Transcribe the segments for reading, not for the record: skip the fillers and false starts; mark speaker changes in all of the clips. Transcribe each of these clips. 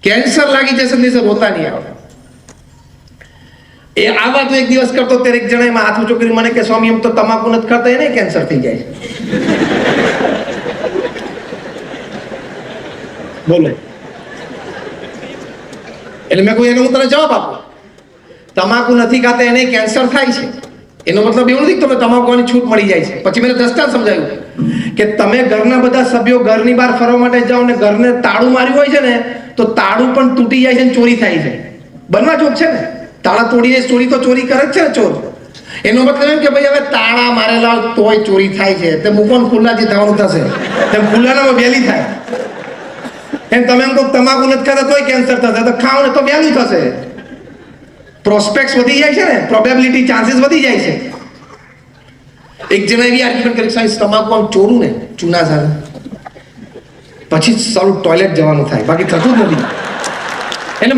Speaker 1: Cancer લાગી જશે દિવસે રોતા નહીં આવે. એ આ વાત એક દિવસ કરતો ત્યારે એક જણા એમાં હાથ ઊંચો કરી મને કે સ્વામી એમ તો તમાકુ નથી ખાતા એને કેન્સર થઈ જાય. બોલો. એટલે મેં કોઈ એને હું તને જવાબ આપું, તમાકુ નથી ખાતા એને કેન્સર થાય છે. એનો મતલબ એવું નથી કે તમે તમાકુની છૂટ મળી જાય છે. પછી મેં દસ્તાર સમજાવ્યું કે તમે ઘરના બધા સભ્યો ઘરની બહાર ફરવા માટે જાઓ ને ઘરને તાળું માર્યું હોય છે ને તો તાળું પણ તૂટી જાય છે ને ચોરી થાય છે. બનવા જોગ છે ને, તાળા તોડીને ચોરી તો ચોરી કરે જ છે ને ચોર. એનો મતલબ એમ કે ભાઈ હવે તાળા મારેલા તોય ચોરી થાય છે, તે મૂકોને ખુલ્લાથી થવાનું થશે, તેમ ખુલ્લાનામાં વહેલી થાય. એમ તમે એમ કહો તમાકુ નથી ખાતા તોય કેન્સર થશે, તો ખાવ ને તો વહેલું થશે. પ્રોસ્પેક્ટ વધી જાય છે ને, પ્રોબેબિલિટી ચાન્સીસ વધી જાય છે. એક જણા એવી આર્ગ્યુમેન્ટ કરી સાહેબ તમાકુ આમ ચોરું ને ચૂના સાથે પછી સારું ટોયલેટ જવાનું થાય, બાકી થતું જ નથી. એટલે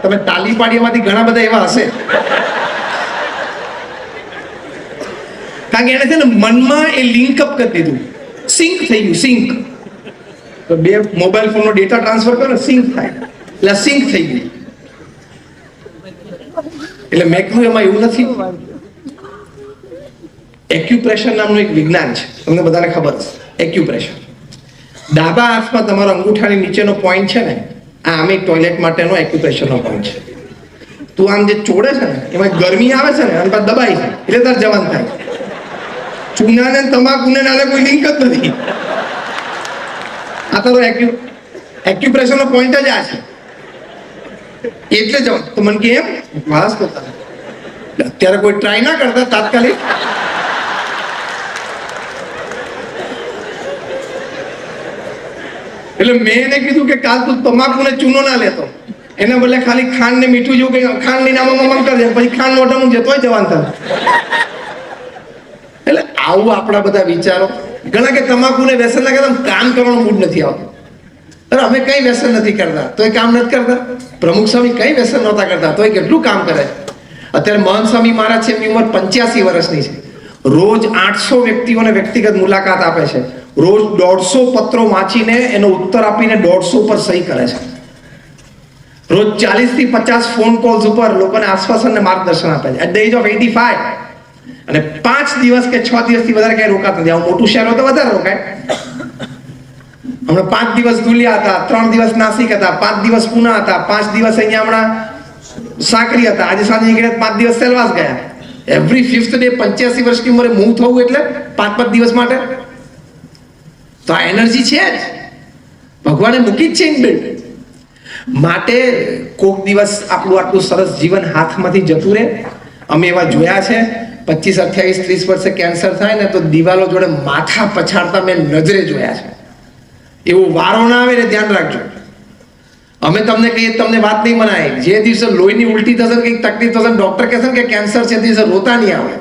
Speaker 1: તમે તાલી પાડીમાંથી ઘણા બધા એવા હશે, કારણ કે એને છે ને મનમાં એ લિંક અપ કરી દીધું, સિંક થઈ ગયું. સિંક બે મોબાઈલ ફોનનો ડેટા ટ્રાન્સફર કરો ને સિંક થાય, એટલે સિંક થઈ ગયું. એટલે મેં કહ્યું એમાં એવું નથી. એક્યુપ્રેશર નામનું એક વિજ્ઞાન છે, તમને બધાને ખબર છે. એક્યુપ્રેશર ડાબા હાથમાં તમારા અંગૂઠાની નીચેનો પોઈન્ટ છે ને, આ આમે ટોયલેટ માટેનો એક્યુપ્રેશરનો પોઈન્ટ છે. તું આમ જે ચોડે છે ને એમાં ગરમી આવે છે ને અને પાછું દબાઈ છે એટલે તાર જવાન થાય. ચૂનાને તમાકુને નાલે કોઈ લિંક જ નથી. આ તારો એક્યુપ્રેશરનો પોઈન્ટ જ આ છે એટલે જવાન. તો મને કે એમ વાસ કરતા અત્યારે કોઈ ટ્રાય ના કરતા તાત્કાલિક. એટલે મેં એને કીધું કે કાલ તું તમાકુ ને ચૂનો ના લેતો, એના બદલે ખાલી ખાંડ ને મીઠું જેવું કઈ ખાંડ લઈને આમાં કરજે, પછી ખાંડ મોઢામાં જતોય જવાન થાય. એટલે આવું આપણા બધા વિચારો. ઘણા કે તમાકુ ને વ્યસન લાગે તો કામ કરવાનું મૂડ નથી આવતું. અરે અમે કઈ વ્યસન નથી કરતા તોય કામ નથી કરતા. પ્રમુખ સ્વામી કઈ વ્યસન નહોતા કરતા તોય કેટલું કામ કરે. અત્યારે મહંત સ્વામી મહારાજ છે, એમની ઉંમર 85 વર્ષની છે. રોજ 800 વ્યક્તિઓને વ્યક્તિગત મુલાકાત આપે છે. રોજ 150 પત્રો વાંચીને એનો ઉત્તર આપીને 150 પર સહી કરે છે. રોજ 40 થી 50 ફોન કોલ્સ ઉપર લોકોને આશ્વાસન ને માર્ગદર્શન આપે છે. At the age of 85. અને 5 દિવસ કે 6 દિવસથી વધારે ક્યાંય રોકાતા નથી. આવું મોટું શહેર હોય તો વધારે રોકાય. હમણાં 5 દિવસ ધુલિયા હતા, 3 દિવસ નાસિક હતા, 5 દિવસ પુના હતા, 5 દિવસ અહીંયા હમણાં સાકરી હતા, આજે સાંજે નીકળે 5 દિવસ સેલવાસ ગયા. એવરી 5th ડે 85 વર્ષની ઉંમરે મૂવ થવું એટલે 5 દિવસ માટે. તો આ એનર્જી છે જ, ભગવાને મૂકી જ છે ઇનબિલ્ટ. માટે કોક દિવસ આપણું આટલું સરસ જીવન હાથમાંથી જતું રહે. અમે એવા જોયા છે 25, 28, 30 વર્ષે કેન્સર થાય ને તો દિવાલો જોડે માથા પછાડતા મેં નજરે જોયા છે. એવો વારો ના આવે ને ધ્યાન રાખજો. અમે તમને કહીએ તમને વાત નહીં મનાય, જે દિવસે લોહીની ઉલટી થશે કંઈક તકલીફ થશે ડોક્ટર કહેશે કે કેન્સર છે, દિવસે રોતા નહીં આવે.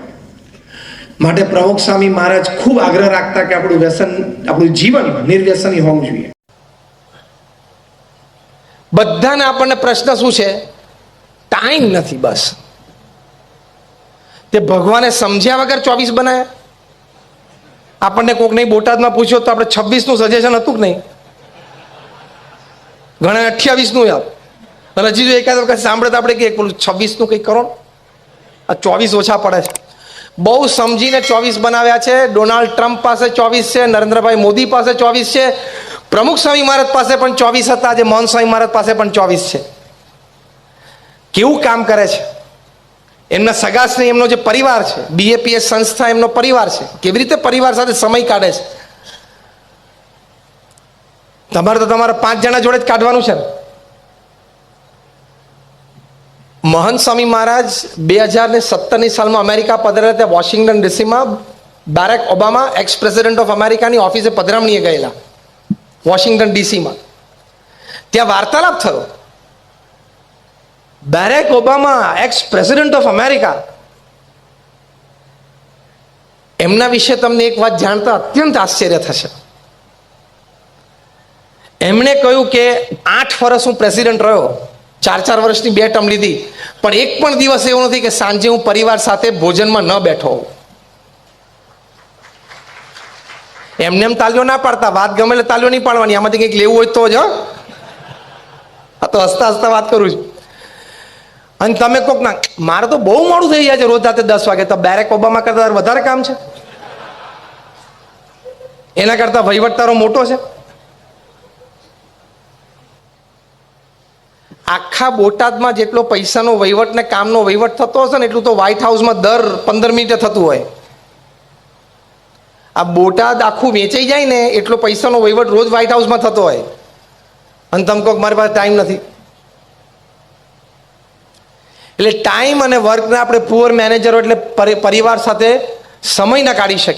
Speaker 1: માટે પ્રમુખ સ્વામી મહારાજ ખૂબ આગ્રહ રાખતા કે આપણું વ્યસન, આપણું જીવન નિર્વ્યસની હોવું જોઈએ. બધાને આપણને પ્રશ્ન શું છે? ટાઈમ નથી. બસ તે ભગવાને સમજ્યા વગર 24 બનાવ્યા. આપણને કોક નહીં બોટાદમાં પૂછ્યો તો આપણે 26નું સજેશન હતું કે નહીં? ઘણા 28નું યાદ. અને હજી જો એકાદ વખત સાંભળે તો આપણે કે 26નું કંઈક કરો. આ 24 ઓછા પડે છે. બહુ સમજીને 24 બનાવ્યા છે. ડોનાલ્ડ ટ્રમ્પ પાસે 24 છે, નરેન્દ્રભાઈ મોદી પાસે 24 છે, પ્રમુખ સ્વામી મહારાજ પાસે પણ 24 હતા, આજે મહંત સ્વામી મહારાજ પાસે પણ 24 છે. કેવું કામ કરે છે એમના સગાસની, એમનો જે પરિવાર છે, BAPS સંસ્થા એમનો પરિવાર છે, કેવી રીતે પરિવાર સાથે સમય કાઢે છે. તમારે તો તમારા 5 જણા જોડે જ કાઢવાનું છે ને. મહંત સ્વામી મહારાજ 2017ની સાલમાં અમેરિકા પધાર્યા. ત્યાં વોશિંગ્ટન ડીસીમાં Barack Obama ex president of અમેરિકાની ઓફિસે પધરામણીએ ગયેલા વોશિંગ્ટન ડીસીમાં. ત્યાં વાર્તાલાપ થયો. Barack Obama ex president of America, એમના વિશે તમને એક વાત જાણતા અત્યંત આશ્ચર્ય થશે. એમણે કહ્યું કે 8 વર્ષ હું પ્રેસિડેન્ટ રહ્યો, 4 વર્ષની 2 ટર્મ લીધી, પણ એક પણ દિવસ એવો નથી કે સાંજે હું પરિવાર સાથે ભોજનમાં ન બેઠો હોઉં. એમને એમ તાલીઓ ના પાડતા, વાત ગમે એટલે તાલીઓ નહીં પાડવાની, આમાંથી કંઈક લેવું હોય તો જ. આ તો હસતા હસતા વાત કરું છું. અને તમે કોક ના, મારે તો બહુ મોડું થઈ જાય છે રોજ રાતે 10 વાગે. તો બેરેક ઓબામા કરતા વધારે કામ છે? એના કરતા વહીવટદારો મોટો છે? આખા બોટાદમાં જેટલો પૈસાનો વહીવટ ને કામનો વહીવટ થતો હશે ને એટલું તો વ્હાઇટ હાઉસમાં દર 15 મિનિટે થતું હોય. આ બોટાદ આખું વેચાઈ જાય ને એટલો પૈસાનો વહીવટ રોજ વ્હાઇટ હાઉસમાં થતો હોય. અને તમે કહો મારી પાસે ટાઈમ નથી. એટલે ટાઈમ અને વર્કને આપણે પુઅર મેનેજરો એટલે પરિવાર સાથે સમય ના કાઢી શકીએ.